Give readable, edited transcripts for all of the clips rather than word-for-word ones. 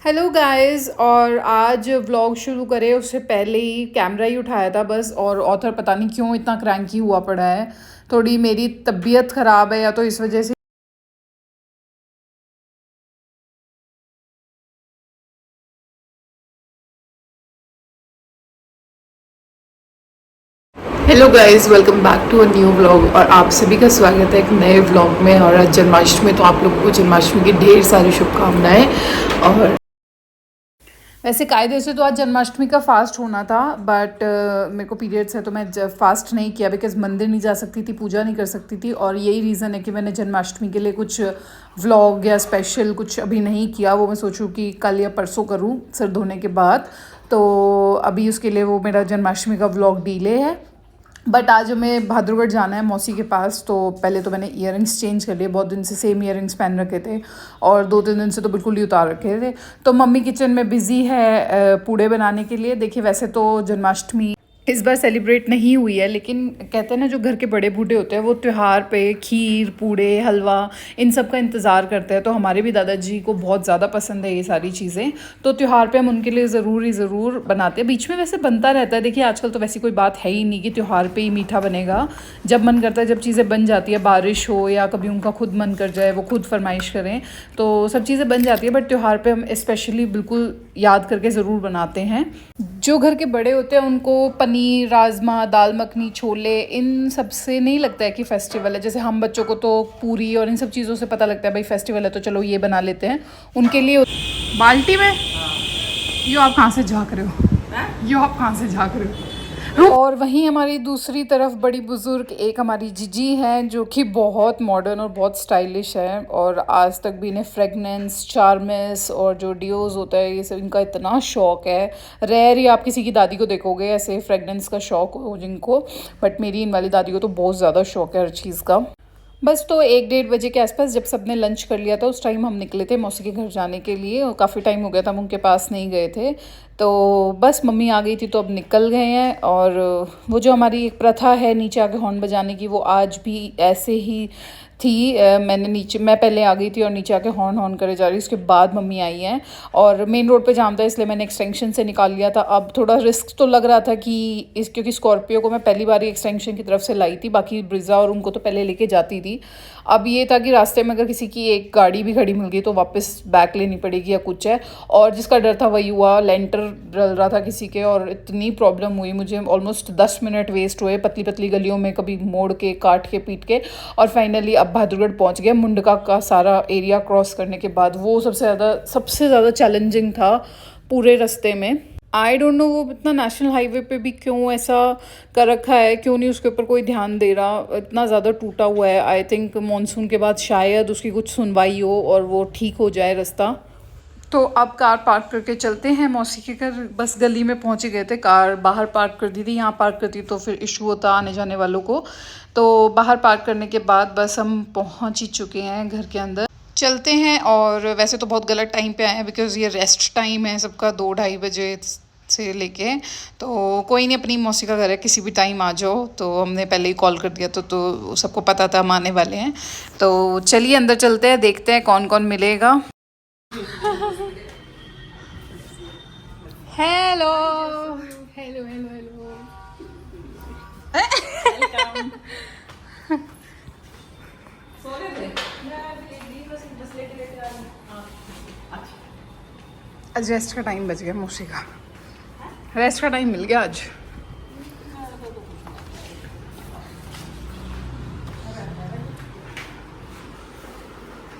Hello guys. और आज vlog शुरू करें उससे पहले ही कैमरा ही उठाया था बस। और ऑथर पता नहीं क्यों इतना क्रैंकी हुआ पड़ा है। थोड़ी मेरी तबीयत ख़राब है या तो इस वजह से। Hello guys, welcome back to a new vlog. और आप सभी का स्वागत है एक नए व्लॉग में। और आज जन्माष्टमी, तो आप लोगों को जन्माष्टमी की ढेर सारी शुभकामनाएं। और वैसे कायदे से तो आज जन्माष्टमी का फास्ट होना था, बट मेरे को पीरियड्स है तो मैं फास्ट नहीं किया, बिकॉज मंदिर नहीं जा सकती थी, पूजा नहीं कर सकती थी। और यही रीज़न है कि मैंने जन्माष्टमी के लिए कुछ व्लॉग या स्पेशल कुछ अभी नहीं किया। वो मैं सोचूं कि कल या परसों करूं सिर धोने के बाद। तो अभी उसके लिए वो मेरा जन्माष्टमी का व्लॉग डिले है। बट आज हमें बहादुरगढ़ जाना है मौसी के पास। तो पहले तो मैंने ईयरिंग्स चेंज कर लिए, बहुत दिन से सेम ईयरिंग्स पहन रखे थे और 2-3 दिन से तो बिल्कुल ही उतार रखे थे। तो मम्मी किचन में बिज़ी है पूड़े बनाने के लिए। देखिए, वैसे तो जन्माष्टमी इस बार सेलिब्रेट नहीं हुई है, लेकिन कहते हैं ना, जो घर के बड़े बूढ़े होते हैं वो त्यौहार पे खीर, पूड़े, हलवा, इन सब का इंतज़ार करते हैं। तो हमारे भी दादाजी को बहुत ज़्यादा पसंद है ये सारी चीज़ें। तो त्यौहार पे हम उनके लिए ज़रूर बनाते हैं। बीच में वैसे बनता रहता है। देखिए, आजकल तो वैसी कोई बात है ही नहीं कि त्यौहार पे ही मीठा बनेगा। जब मन करता है, जब चीज़ें बन जाती है, बारिश हो या कभी उनका खुद मन कर जाए, वो खुद फरमाइश करें, तो सब चीज़ें बन जाती है। बट त्यौहार पे हम स्पेशली बिल्कुल याद करके ज़रूर बनाते हैं। जो घर के बड़े होते हैं उनको पनीर, राजमा, दाल मखनी, छोले, इन सब से नहीं लगता है कि फेस्टिवल है। जैसे हम बच्चों को तो पूरी और इन सब चीज़ों से पता लगता है भाई फेस्टिवल है, तो चलो ये बना लेते हैं। उनके लिए बाल्टी में यो आप कहाँ से झाँक रहे हो? यो आप कहाँ से झाँक रहे हो? और वहीं हमारी दूसरी तरफ बड़ी बुज़ुर्ग एक हमारी जीजी हैं, जो कि बहुत मॉडर्न और बहुत स्टाइलिश है। और आज तक भी इन्हें फ्रेगनेंस, चार्मस और जो डियोज़ होता है, ये सब इनका इतना शौक़ है। रेयर ही आप किसी की दादी को देखोगे ऐसे फ्रेगनेंस का शौक़ हो जिनको। बट मेरी इन वाली दादी को तो बहुत ज़्यादा शौक़ है हर चीज़ का। बस तो 1-1:30 बजे के आसपास जब सबने लंच कर लिया था, उस टाइम हम निकले थे मौसी के घर जाने के लिए। और काफ़ी टाइम हो गया था हम उनके पास नहीं गए थे। तो बस मम्मी आ गई थी तो अब निकल गए हैं। और वो जो हमारी एक प्रथा है नीचे आके हॉर्न बजाने की, वो आज भी ऐसे ही थी। मैं पहले आ गई थी और नीचे आके हॉर्न हॉर्न करे जा रही, उसके बाद मम्मी आई हैं। और मेन रोड पे जाम था, इसलिए मैंने एक्सटेंशन से निकाल लिया था। अब थोड़ा रिस्क तो लग रहा था कि क्योंकि स्कॉर्पियो को मैं पहली बार ही एक्सटेंशन की तरफ से लाई थी, बाकी ब्रिज़ा और उनको तो पहले लेके जाती थी। अब ये था कि रास्ते में अगर किसी की एक गाड़ी भी खड़ी मिल गई तो वापस बैक लेनी पड़ेगी या कुछ है। और जिसका डर था वही हुआ, लेंटर डल रहा था किसी के, और इतनी प्रॉब्लम हुई मुझे। ऑलमोस्ट 10 मिनट वेस्ट हुए पतली पतली गलियों में, कभी मोड़ के, काट के, पीट के। और फाइनली अब बहादुरगढ़ पहुंच गया। मुंडका का सारा एरिया क्रॉस करने के बाद वो सबसे ज़्यादा चैलेंजिंग था पूरे रास्ते में। आई डोंट नो वो इतना नेशनल हाईवे पे भी क्यों ऐसा कर रखा है, क्यों नहीं उसके ऊपर कोई ध्यान दे रहा। इतना ज़्यादा टूटा हुआ है। आई थिंक मानसून के बाद शायद उसकी कुछ सुनवाई हो और वो ठीक हो जाए रास्ता। तो अब कार पार्क करके चलते हैं मौसी के घर। बस गली में पहुंच ही गए थे, कार बाहर पार्क कर दी थी। यहाँ पार्क करती तो फिर इशू होता आने जाने वालों को। तो बाहर पार्क करने के बाद बस हम पहुंच ही चुके हैं घर के अंदर। चलते हैं। और वैसे तो बहुत गलत टाइम पे आए हैं, बिकॉज़ ये रेस्ट टाइम है सबका 2-2:30 बजे से लेके। तो कोई नहीं, अपनी मौसी का घर है, किसी भी टाइम आ जाओ। तो हमने पहले ही कॉल कर दिया तो सबको पता था हम आने वाले हैं। तो चलिए अंदर चलते हैं, देखते हैं कौन कौन मिलेगा। Hello hello hello hello. आज रेस्ट का टाइम बच गया मौसी का, रेस्ट का टाइम मिल गया आज।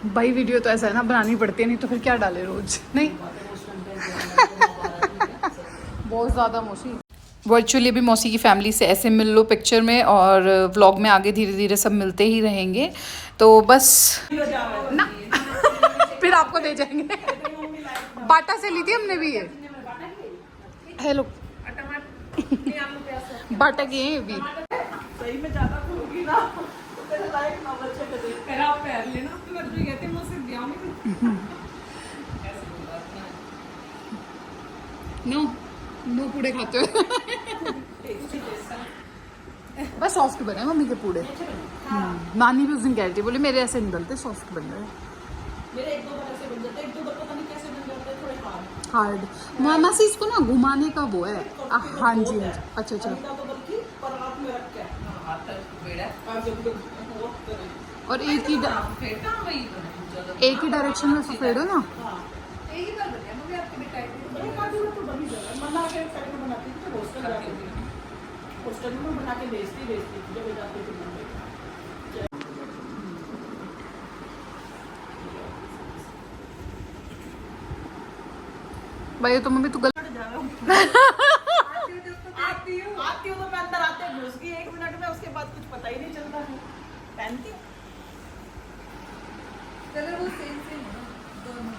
भाई वीडियो तो ऐसा है ना, बनानी पड़ती है, नहीं तो फिर क्या डाले रोज, नहीं। बहुत ज़्यादा मौसी। वर्चुअली भी मौसी की फैमिली से ऐसे मिल लो पिक्चर में, और व्लॉग में आगे धीरे धीरे सब मिलते ही रहेंगे। तो बस ना फिर आपको दे जाएंगे। बाटा से ली थी हमने भी ये। हेलो बाटा की है ये भी। सही में ज्यादा होगी ना तो तेरे लायक ना बचे कदे तेरा पैर लेना तो कर भी कहते मुझसे ब्याह में नो पूड़े खाते हो। बस सॉफ्ट बने मम्मी के पूड़े। नानी भी उस दिन कह रही थी, बोले मेरे ऐसे नहीं बनते, सॉफ्ट बन रहे। मेरे 1-2 बार ऐसे बन जाते, 1-2 बार पता नहीं कैसे बन जाते, थोड़े हार्ड हार्ड। मासी इसको ना घुमाने का वो है। हाँ जी हाँ जी, अच्छा अच्छा। तो बल्कि पर हाथ में रख के हाथ तक बेड़ा और जब वो करे और एक ही फेंटा वही एक ही डायरेक्शन में फेरो ना। यही कर बढ़िया मम्मी आपके बेटा है काफी लोग तो बनी जगह मना के साइड में बनाती थी हॉस्टल जाती थी हॉस्टल में बना के बेचती थी जब जाती थी मुंबई। भाई तो मम्मी तू आती हूँ तो मैं अंदर आते घुस गई 1 मिनट में उसके बाद कुछ पता ही नहीं चलता है पहनती हूँ कलर वो सेम सेम है दोनों।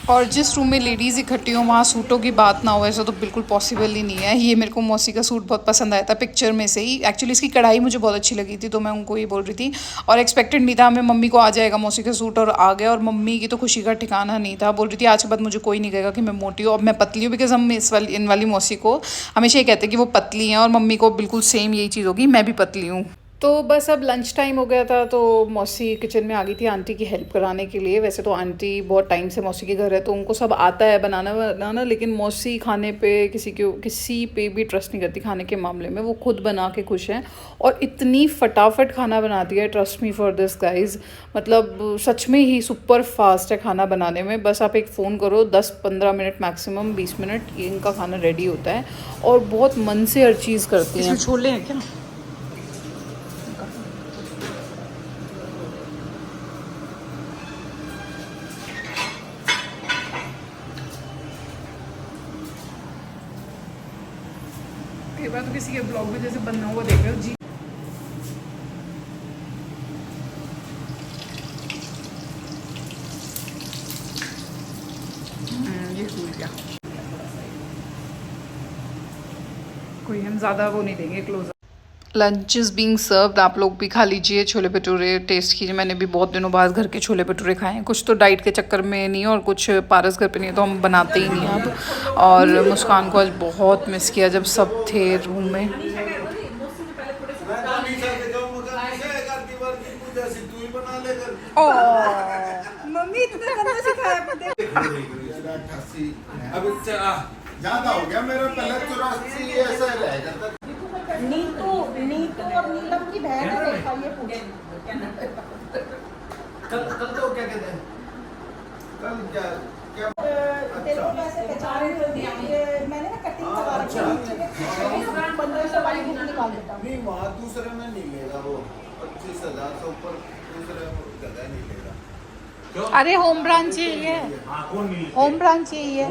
और जिस रूम में लेडीज़ इकट्ठी हो वहाँ सूटों की बात ना हो ऐसा तो बिल्कुल पॉसिबल ही नहीं है। ये मेरे को मौसी का सूट बहुत पसंद आया था पिक्चर में से ही। एक्चुअली इसकी कढ़ाई मुझे बहुत अच्छी लगी थी तो मैं उनको ये बोल रही थी और एक्सपेक्टेड नहीं था हमें मम्मी को आ जाएगा मौसी का सूट और आ गया। और मम्मी की तो खुशी का ठिकाना नहीं था, बोल रही थी आज के बाद मुझे कोई नहीं कहेगा कि मैं मोटी हूँ। अब मैं पतली हूँ बिकॉज हम इन वाली मौसी को हमेशा ये कहते हैं कि वो पतली हैं और मम्मी को बिल्कुल सेम यही चीज़ होगी, मैं भी पतली हूँ। तो बस अब लंच टाइम हो गया था तो मौसी किचन में आ गई थी आंटी की हेल्प कराने के लिए। वैसे तो आंटी बहुत टाइम से मौसी के घर है तो उनको सब आता है बनाना, लेकिन मौसी खाने पे किसी पे भी ट्रस्ट नहीं करती खाने के मामले में। वो खुद बना के खुश हैं और इतनी फटाफट खाना बनाती है, trust me for this guys. मतलब सच में ही सुपर फास्ट है खाना बनाने में। बस आप एक फ़ोन करो 10-15 मिनट मैक्सिमम 20 मिनट इनका खाना रेडी होता है और बहुत मन से हर चीज़ करती हैं। छोले हैं क्या? कई बार तो किसी के ब्लॉग में जैसे बनना हुआ देख रहे हो जी। ये फूल गया, कोई हम ज़्यादा वो नहीं देंगे close. Lunch is being served, आप लोग भी खा लीजिए, छोले भटूरे टेस्ट कीजिए। मैंने भी बहुत दिनों बाद घर के छोले भटूरे खाए हैं, कुछ तो डाइट के चक्कर में नहीं और कुछ पारस घर पे नहीं है तो हम बनाते ही नहीं हैं अब। और मुस्कान को आज बहुत मिस किया जब सब थे रूम में। मम्मी इतना करना सिखाया पता अब ज्यादा हो गया मेरा, पहले 84 ऐसा रहेगा था। नीतू और नीलम की बहन है देखा ये पूछे कल तो क्या कहते हैं, कल क्या तेरे को पैसे पहचान मैंने ना कटिंग करवा रखी है 1500 वाली बुक निकाल देता हूँ। नहीं वहाँ दूसरे में नहीं लेगा वो 25,000 से ऊपर दूसरे में जगह नहीं लेगा। अरे होम ब्रांच यही है, होम ब्रांच यही है।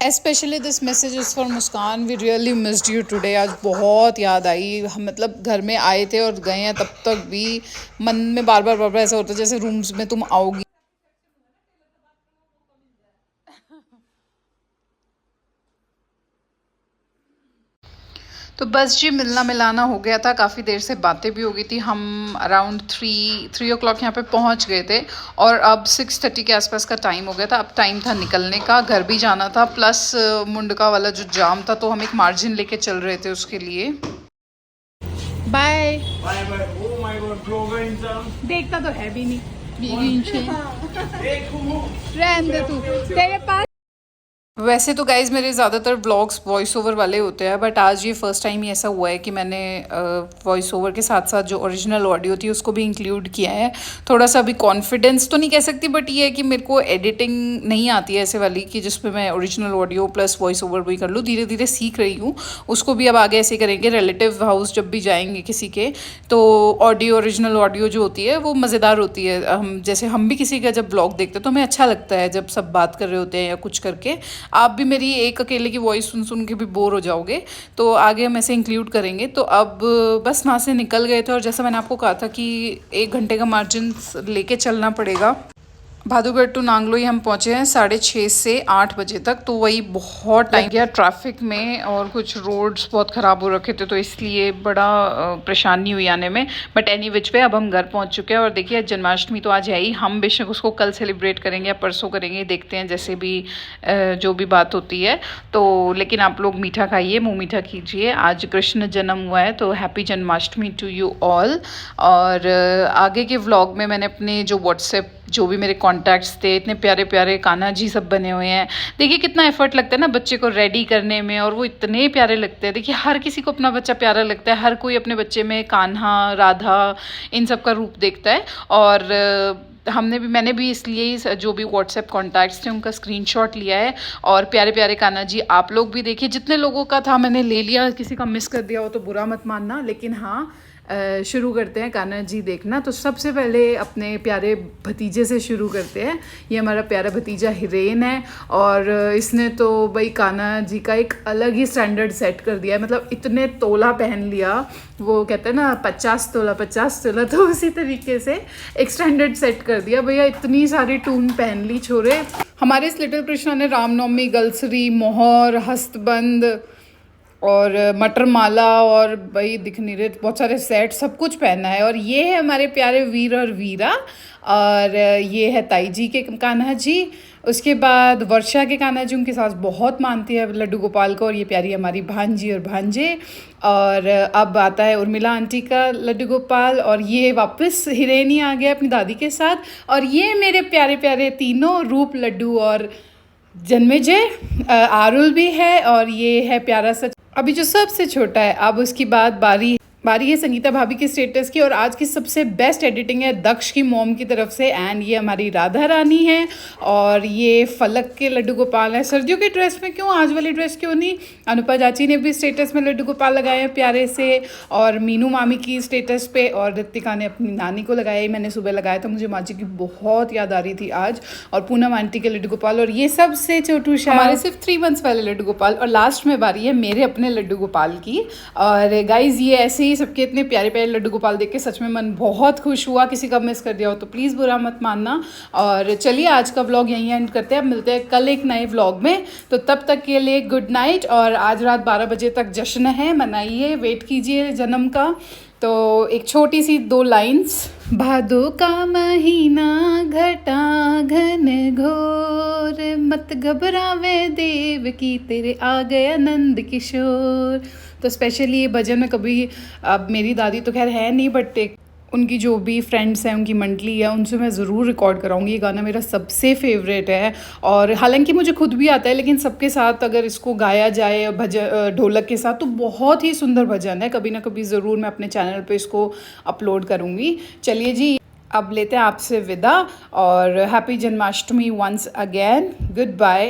Especially this message is for Muskan, we really missed you today। आज बहुत याद आई, हम मतलब घर में आए थे और गए हैं तब तक भी मन में बार बार ऐसा होता है जैसे रूम्स में तुम आओगी। तो बस जी मिलना मिलाना हो गया था, काफ़ी देर से बातें भी हो गई थी। हम अराउंड 3 o'clock यहाँ पे पहुँच गए थे और अब 6:30 के आसपास का टाइम हो गया था। अब टाइम था निकलने का, घर भी जाना था, प्लस मुंडका वाला जो जाम था तो हम एक मार्जिन लेके चल रहे थे उसके लिए। Bye bye bye. Oh my God, blogger इंसान देखता तो है भी नहीं, रहने दे तू, तेरे पास। वैसे तो गाइज़ मेरे ज़्यादातर व्लॉग्स वॉइस ओवर वाले होते हैं, बट आज ये फ़र्स्ट टाइम ही ऐसा हुआ है कि मैंने वॉइस ओवर के साथ साथ जो ओरिजिनल ऑडियो थी उसको भी इंक्लूड किया है। थोड़ा सा अभी कॉन्फिडेंस तो नहीं कह सकती, बट ये है कि मेरे को एडिटिंग नहीं आती है ऐसे वाली कि जिसमें मैं original audio plus voice over भी कर लूँ। धीरे धीरे सीख रही हूँ उसको भी। अब आगे ऐसे करेंगे, रिलेटिव हाउस जब भी जाएंगे किसी के तो ऑडियो ओरिजिनल ऑडियो जो होती है वो मज़ेदार होती है। हम भी किसी का जब ब्लॉग देखते हैं तो हमें अच्छा लगता है जब सब बात कर रहे होते हैं या कुछ करके। आप भी मेरी एक अकेले की वॉइस सुन के भी बोर हो जाओगे, तो आगे हम ऐसे इंक्लूड करेंगे। तो अब बस वहाँ से निकल गए थे और जैसा मैंने आपको कहा था कि 1 घंटे का मार्जिन लेके चलना पड़ेगा भादुगढ़ टू नांगलोई हम पहुँचे हैं 6:30 से 8 बजे तक, तो वही बहुत टाइम गया ट्रैफिक में और कुछ रोड्स बहुत ख़राब हो रखे थे, तो इसलिए बड़ा परेशानी हुई आने में। बट एनी विच पे अब हम घर पहुँच चुके हैं। और देखिए जन्माष्टमी तो आज है ही, हम बेशक उसको कल सेलिब्रेट करेंगे या परसों करेंगे, देखते हैं जैसे भी जो भी बात होती है। तो लेकिन आप लोग मीठा खाइए, मुँह मीठा कीजिए। आज कृष्ण जन्म हुआ है, तो happy Janmashtami to you all. और आगे के व्लॉग में मैंने अपने जो व्हाट्सएप जो भी मेरे कॉन्टैक्ट्स थे, इतने प्यारे प्यारे कान्हा जी सब बने हुए हैं। देखिए कितना एफर्ट लगता है ना बच्चे को रेडी करने में, और वो इतने प्यारे लगते हैं। देखिए हर किसी को अपना बच्चा प्यारा लगता है, हर कोई अपने बच्चे में कान्हा, राधा, इन सब का रूप देखता है। और मैंने भी इसलिए ही जो भी व्हाट्सएप कॉन्टैक्ट्स थे उनका स्क्रीनशॉट लिया है। और प्यारे प्यारे कान्हा जी आप लोग भी देखिए, जितने लोगों का था मैंने ले लिया, किसी का मिस कर दिया हो तो बुरा मत मानना। लेकिन हाँ, शुरू करते हैं कान्हा जी देखना। तो सबसे पहले अपने प्यारे भतीजे से शुरू करते हैं। ये हमारा प्यारा भतीजा हिरेन है, और इसने तो भाई कान्हा जी का एक अलग ही स्टैंडर्ड सेट कर दिया है। मतलब इतने तोला पहन लिया, वो कहते हैं ना 50 तोला, तो उसी तरीके से एक स्टैंडर्ड सेट कर दिया भैया। इतनी सारी टून पहन ली छोरे। हमारे इस लिटिल कृष्णा ने रामनवमी, गलसरी, मोहर, हस्तबंद और मटर माला, और भाई दिख नहीं रहे, बहुत सारे सेट, सब कुछ पहना है। और ये है हमारे प्यारे वीर और वीरा, और ये है ताई जी के कान्हा जी। उसके बाद वर्षा के कान्हा जी, उनकी सास बहुत मानती है लड्डू गोपाल को, और ये प्यारी हमारी भांजी और भांजे। और अब आता है उर्मिला आंटी का लड्डू गोपाल, और ये वापस हिरेनी आ गया अपनी दादी के साथ। और ये मेरे प्यारे प्यारे तीनों रूप लड्डू और जन्मेजय, आरुल भी है, और ये है प्यारा सा अभी जो सबसे छोटा है। अब उसकी बाद बारी है संगीता भाभी के स्टेटस की। और आज की सबसे बेस्ट एडिटिंग है दक्ष की मॉम की तरफ से, एंड ये हमारी राधा रानी है, और ये फलक के लड्डू गोपाल हैं। सर्दियों के ड्रेस में क्यों, आज वाली ड्रेस क्यों नहीं। अनुपा चाची ने भी स्टेटस में लड्डू गोपाल लगाए हैं प्यारे से, और मीनू मामी की स्टेटस पे, और ऋतिका ने अपनी नानी को लगाया ही, मैंने सुबह लगाया था, मुझे माँ जी की बहुत याद आ रही थी आज। और पूनम आंटी के लड्डू गोपाल, और ये सबसे छोटू शाह हमारे सिर्फ 3 मंथ्स वाले लड्डू गोपाल। और लास्ट में बारी है मेरे अपने लड्डू गोपाल की। और गाइज ये ऐसे ही सबके इतने प्यारे प्यारे लड्डू गोपाल देख के सच में मन बहुत खुश हुआ। किसी का मिस कर दिया हो तो प्लीज़ बुरा मत मानना। और चलिए आज का व्लॉग यहीं एंड करते हैं, अब मिलते हैं कल एक नए व्लॉग में। तो तब तक के लिए गुड नाइट। और आज रात 12 बजे तक जश्न है, मनाइए, वेट कीजिए जन्म का। तो एक छोटी सी 2 लाइन्स। भादो का महीना घटा घन घोर, मत घबरावे देव की तेरे आ गया नंद किशोर। तो स्पेशली ये भजन में कभी, अब मेरी दादी तो खैर है नहीं, बट उनकी जो भी फ्रेंड्स हैं, उनकी मंडली है, उनसे मैं ज़रूर रिकॉर्ड कराऊंगी। ये गाना मेरा सबसे फेवरेट है, और हालांकि मुझे खुद भी आता है, लेकिन सबके साथ अगर इसको गाया जाए ढोलक के साथ, तो बहुत ही सुंदर भजन है। कभी ना कभी ज़रूर मैं अपने चैनल पे इसको अपलोड करूँगी। चलिए जी, अब लेते हैं आपसे विदा, और happy Janmashtami once again. Good bye.